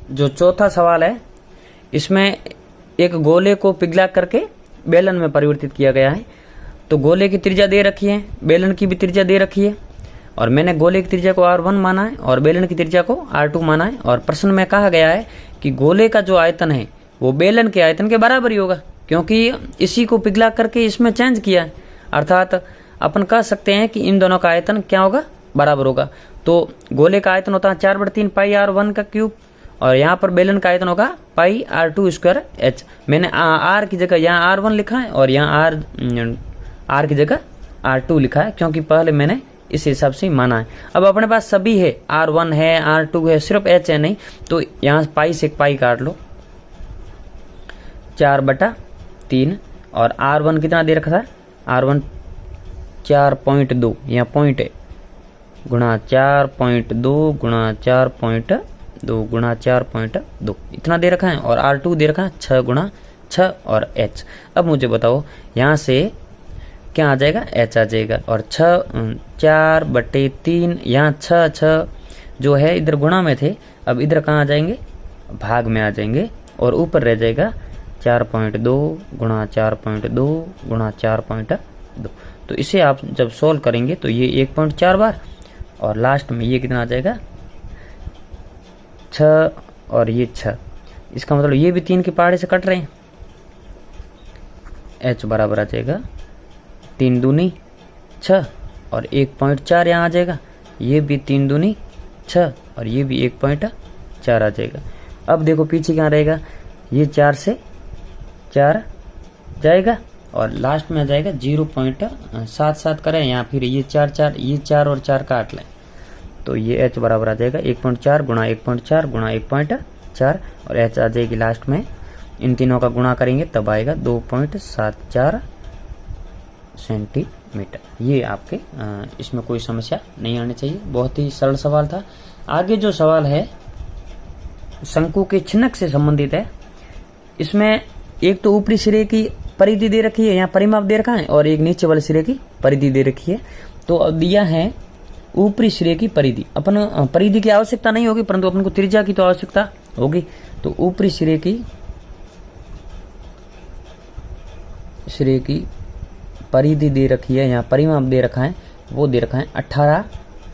जो चौथा सवाल है इसमें एक गोले को पिघला करके बेलन में परिवर्तित किया गया है। तो गोले की त्रिज्या दे रखी है, बेलन की भी त्रिज्या दे रखी है, और मैंने गोले की त्रिज्या को R1 माना है और बेलन की त्रिज्या को R2 माना है। और प्रश्न में कहा गया है कि गोले का जो आयतन है वो बेलन के आयतन के बराबर ही होगा, क्योंकि इसी को पिघला करके इसमें चेंज किया है। अर्थात अपन कह सकते हैं कि इन दोनों का आयतन क्या होगा, बराबर होगा। तो गोले का आयतन होता है 4/3 पाई R1 का क्यूब, और यहाँ पर बेलन का आयतन होगा पाई R2 स्क्वायर H। मैंने R की जगह यहाँ R1 लिखा है और यहाँ R की जगह R2 लिखा है, क्योंकि पहले मैंने इस हिसाब से माना है। अब अपने पास सभी है, R1 है, R2 है, सिर्फ H है नहीं, तो यहाँ पाई से पाई काट लो, 4/3, और R1 कितना दे रखा था, R1 4.2, यहाँ पॉइंट है, गुणा 4.2 गुणा 4.2 गुणा 4.2 इतना दे रखा है, और R2 दे रखा है 6 गुणा 6 और H। अब मुझे बताओ यहाँ से क्या आ जाएगा, H आ जाएगा, और 4/3, यहाँ 6 जो है इधर गुणा में थे, अब इधर कहाँ आ जाएंगे, भाग में आ जाएंगे, और ऊपर रह जाएगा 4.2 गुणा 4.2 गुणा 4.2। तो इसे आप जब सोल्व करेंगे तो ये 1.4 बार, और लास्ट में ये कितना आ जाएगा 6 और ये 6। इसका मतलब ये भी 3 के पहाड़े से कट रहे हैं। H बराबर आ जाएगा 3 दूनी 6 और 1.4 यहाँ आ जाएगा, ये भी 3 दूनी 6 और ये भी 1.4 आ जाएगा। अब देखो पीछे क्या रहेगा, ये 4 से 4 जाएगा और लास्ट में आ जाएगा 0.77 करें यहाँ, फिर ये 4 और 4 काट लें, तो ये H बराबर आ जाएगा 1.4 गुणा 1.4 गुणा 1.4, और H आ जाएगी लास्ट में, इन तीनों का गुणा करेंगे तब आएगा 2.74 सेंटीमीटर। ये आपके इसमें कोई समस्या नहीं आनी चाहिए, बहुत ही सरल सवाल था। आगे जो सवाल है शंकु के छिनक से संबंधित है। इसमें एक तो ऊपरी सिरे की परिधि दे रखी है, यहाँ परिमाप दे रखा है, और एक नीचे वाले सिरे की परिधि दे रखी है। तो अब दिया है ऊपरी सिरे की परिधि, अपन परिधि की आवश्यकता नहीं होगी, परंतु अपन को त्रिज्या की तो आवश्यकता होगी। तो ऊपरी सिरे की परिधि दे रखी है, यहाँ परिमाप दे रखा है, वो दे रखा है 18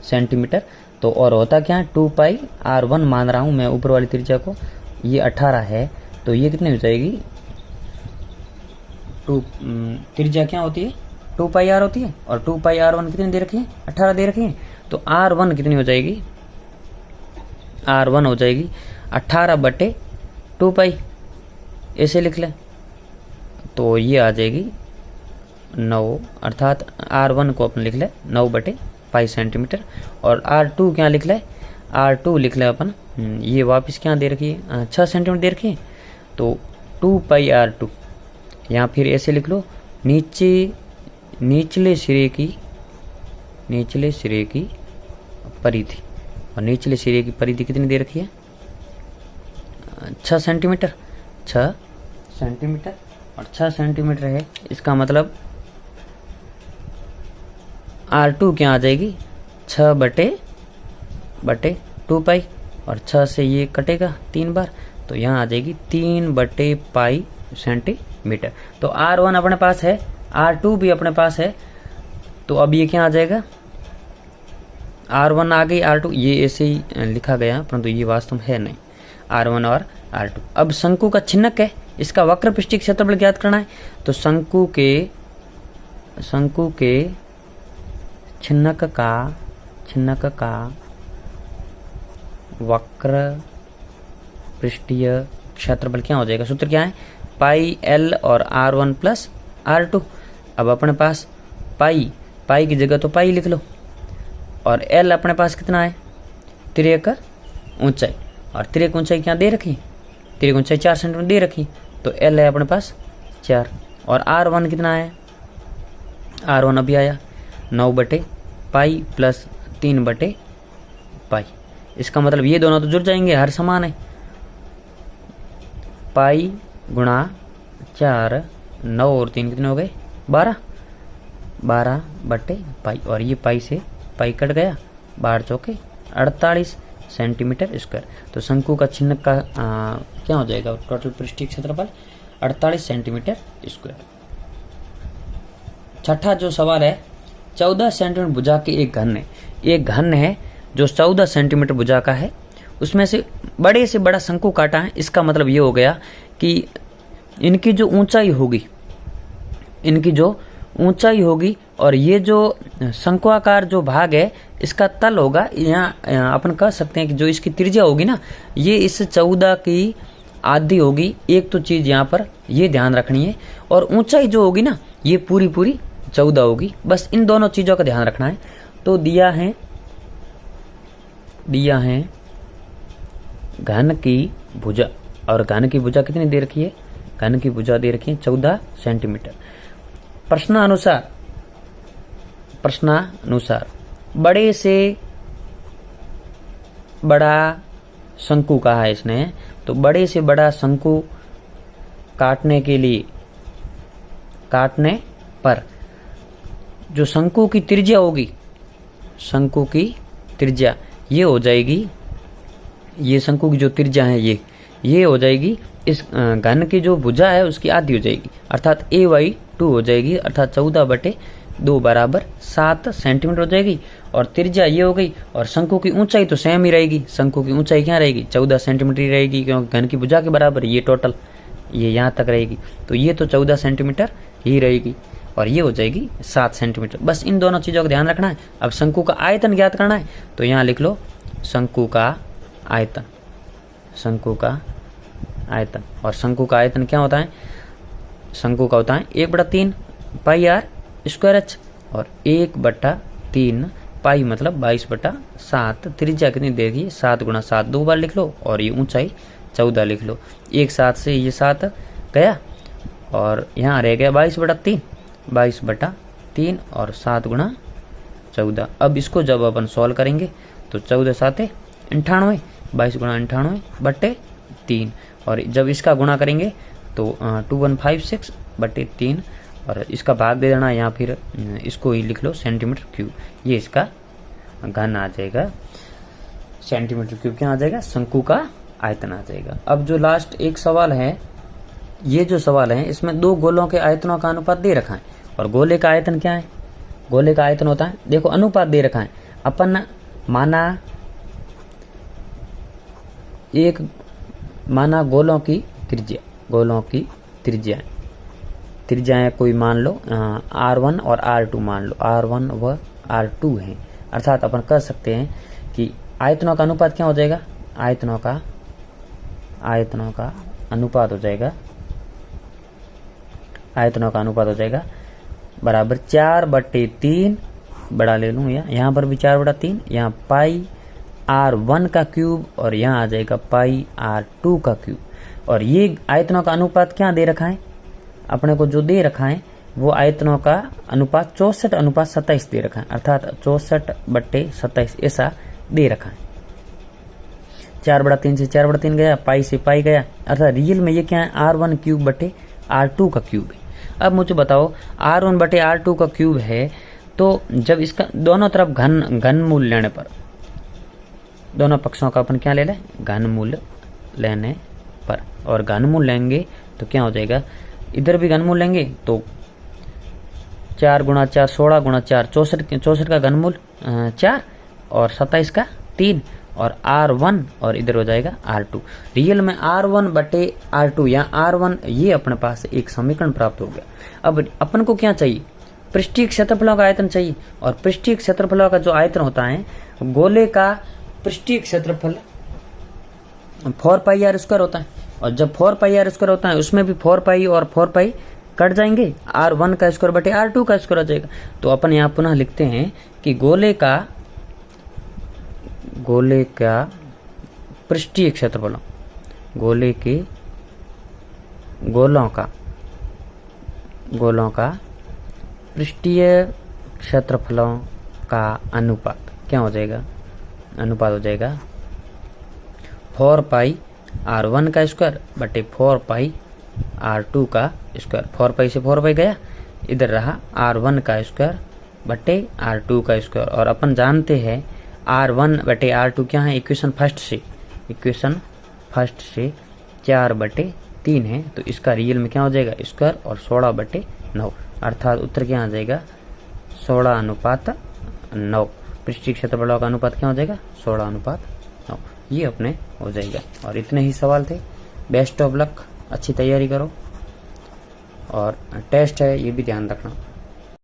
सेंटीमीटर। तो और होता क्या है 2 पाई R1 मान रहा हूं मैं ऊपर वाली त्रिज्या को, ये 18 है, तो ये कितनी हो जाएगी, त्रिज्या क्या होती है 2 पाई R होती है, और 2 पाई R1 कितनी दे रखी है 18 दे रखी है। तो R1 कितनी हो जाएगी, R1 हो जाएगी 18/2 पाई, ऐसे लिख ले, तो ये आ जाएगी 9, अर्थात R1 को अपन लिख ले 9/पाई सेंटीमीटर, और R2 क्या लिख ले, R2 लिख ले अपन, ये वापस क्या दे रखी है 6 सेंटीमीटर दे रखी है, तो 2 पाई R2, यहाँ फिर ऐसे लिख लो, निचले सिरे की परिधि, और निचले सिरे की परिधि कितनी दे रखी है 6 सेंटीमीटर, 6 सेंटीमीटर, और 6 सेंटीमीटर है, इसका मतलब R2 क्या आ जाएगी 6/2 पाई, और 6 से ये कटेगा 3 बार, तो यहाँ आ जाएगी 3/पाई सेंटीमीटर। तो R1 अपने पास है, R2 भी अपने पास है, तो अब ये क्या आ जाएगा, R1 आ गई, R2 ये ऐसे ही लिखा गया, परंतु ये वास्तव में है नहीं, R1 और R2। अब शंकु का छिन्नक है, इसका वक्र पृष्ठीय क्षेत्रफल ज्ञात करना है। तो शंकु के छिन्नक का वक्र पृष्ठीय क्षेत्रफल क्या हो जाएगा, सूत्र क्या है, पाई L और R1 प्लस R2। अब अपने पास पाई की जगह तो पाई लिख लो, और L अपने पास कितना है, तिर्यक ऊंचाई, और तिर्यक ऊंचाई क्या दे रखी, तिर्यक ऊंचाई 4 सेंटीमीटर दे रखी, तो L है अपने पास 4, और R1 कितना है, R1 अभी आया 9/पाई प्लस 3/पाई। इसका मतलब ये दोनों तो जुड़ जाएंगे, हर समान है, पाई गुणा 4, 9 और 3 कितने हो गए 12/पाई, और ये पाई से पाई कट गया, 12 चौके 48 सेंटीमीटर स्क्वायर। तो शंकु का चिन्ह का क्या हो जाएगा टोटल पृष्ठीय क्षेत्रफल 48 सेंटीमीटर स्क्वायर। छठा जो सवाल है 14 सेंटीमीटर भुजा के एक घन है जो 14 सेंटीमीटर भुजा का है, उसमें से बड़े से बड़ा शंकु काटा है। इसका मतलब ये हो गया कि इनकी जो ऊंचाई होगी और ये जो शंक्वाकार जो भाग है इसका तल होगा, यहाँ अपन कह सकते हैं कि जो इसकी त्रिज्या होगी ना ये इस 14 की आधी होगी। एक तो चीज यहाँ पर ये ध्यान रखनी है, और ऊंचाई जो होगी ना ये पूरी 14 होगी। बस इन दोनों चीजों का ध्यान रखना है। तो दिया है घन की भुजा, और घन की भुजा कितनी दे रखी है, घन की भुजा दे रखी है 14 सेंटीमीटर। प्रश्नानुसार बड़े से बड़ा शंकु कहा है इसने, तो बड़े से बड़ा शंकु काटने पर जो शंकु की त्रिज्या होगी, शंकु की त्रिज्या ये हो जाएगी, ये शंकु की जो त्रिज्या है ये हो जाएगी इस घन की जो भुजा है उसकी आधी हो जाएगी, अर्थात a/2 हो जाएगी, अर्थात 14/2 बराबर 7 सेंटीमीटर हो जाएगी। और त्रिज्या ये हो गई, और शंकु की ऊंचाई तो सेम ही रहेगी। शंकु की ऊंचाई क्या रहेगी 14 सेंटीमीटर ही रहेगी, क्योंकि घन की भुजा के बराबर ये टोटल ये यहाँ तक रहेगी। तो ये तो 14 सेंटीमीटर ही रहेगी, और ये हो जाएगी 7 सेंटीमीटर। बस इन दोनों चीजों का ध्यान रखना है। अब शंकु का आयतन ज्ञात करना है, तो यहाँ लिख लो शंकु का आयतन, और शंकु का आयतन क्या होता है, शंकु का होता है 1/3 पाई r स्क्वायर h, और 1/3 पाई मतलब 22/7। त्रिज्या कितनी देगी 7 × 7 दो बार लिख लो, और ये ऊंचाई 14 लिख लो। एक 7 से ये 7 गया, और यहाँ रह गया 22/3 और 7 × 14। अब इसको जब अपन सॉल्व करेंगे तो 14 7 98, 22 × 98/3, और जब इसका गुणा करेंगे तो 2156/3, और इसका भाग दे देना, या फिर इसको ही लिख लो सेंटीमीटर क्यूब। ये इसका घन आ जाएगा, सेंटीमीटर क्यूब क्या आ जाएगा, शंकु का आयतन आ जाएगा। अब जो लास्ट एक सवाल है, ये जो सवाल है इसमें दो गोलों के आयतनों का अनुपात दे रखा है, और गोले का आयतन क्या है, गोले का आयतन होता है, देखो अनुपात दे रखा है। अपन माना गोलों की त्रिज्या कोई मान लो R1 और R2 मान लो, R1 व R2 है, अर्थात अपन कह सकते हैं कि आयतनों का अनुपात क्या हो जाएगा, आयतनों का अनुपात हो जाएगा बराबर 4/3, बड़ा ले लूँ यहाँ पर भी 4/3, यहाँ पाई R1 का क्यूब, और यहाँ आ जाएगा पाई R2 का क्यूब। और ये आयतनों का अनुपात क्या दे रखा है, अपने को जो दे रखा है वो आयतनों का अनुपात 64:27 दे रखा है, अर्थात 64/27 ऐसा दे रखा है। 4/3 से 4/3 गया, पाई से पाई गया, अर्थात रियल में ये क्या है R1 क्यूब बटे R2 का क्यूब है। अब मुझे बताओ R1 बटे R2 का क्यूब है, तो जब इसका दोनों तरफ घन मूल लेने पर, दोनों पक्षों का अपन क्या ले लें, घन मूल लेने पर, और घन मूल लेंगे तो क्या हो जाएगा, इधर भी घन मूल लेंगे तो 4 × 4 16 × 4 64 का घन मूल 4, और 27 का 3, और R1, और इधर हो जाएगा R2। रियल में R1 बटे R2 या R1, ये अपने पास एक समीकरण प्राप्त हो गया। अब अपन को क्या चाहिए, पृष्ठीय क्षेत्रफलों का आयतन चाहिए, और पृष्ठीय क्षेत्रफलों का जो आयतन होता है, गोले का पृष्ठीय क्षेत्रफल 4πr² होता है, और जब 4πr² होता है उसमें भी 4π और 4π कट जाएंगे, R1 का स्क्वायर बटे R2 का स्क्वायर हो जाएगा। तो अपन यहाँ पुनः लिखते हैं कि गोले का पृष्ठीय क्षेत्रफलों, गोलों का पृष्ठीय क्षेत्रफलों का अनुपात क्या हो जाएगा, अनुपात हो जाएगा 4π R1 का स्क्वायर बटे 4π R2 का स्क्वायर। 4π से 4π गया, इधर रहा R1 का स्क्वायर बटे R2 का स्क्वायर। और अपन जानते हैं R1/R2 क्या है, इक्वेशन फर्स्ट से 4/3 है, तो इसका रियल में क्या हो जाएगा स्क्वायर और 16/9, अर्थात उत्तर क्या आ जाएगा 16:9। पृष्ठीय क्षेत्रफलों का अनुपात क्या हो जाएगा 16:9, ये अपने हो जाएगा। और इतने ही सवाल थे। बेस्ट ऑफ लक, अच्छी तैयारी करो और टेस्ट है ये भी ध्यान रखना।